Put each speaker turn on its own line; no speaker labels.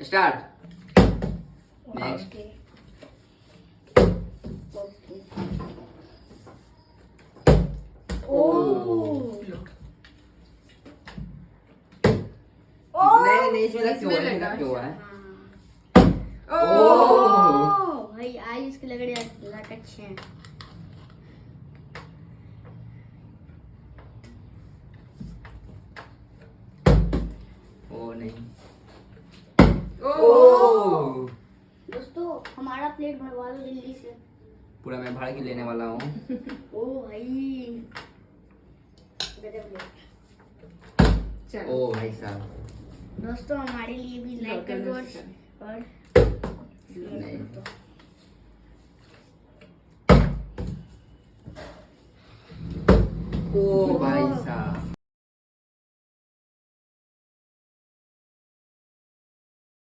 Start. Next. नहीं इसमें लग क्यों हुआ है?
भाई आज इसके लग अच्छे हैं।
ओ नहीं।
दोस्तों हमारा प्लेट भरवा दो जल्दी से।
पूरा मैं भाड़ के लेने वाला हूँ।
ओ भाई
ओ भाई साहब।
दोस्तों हमारे लिए भी लाइक कर दो और
नहीं। ओ भाई साहब।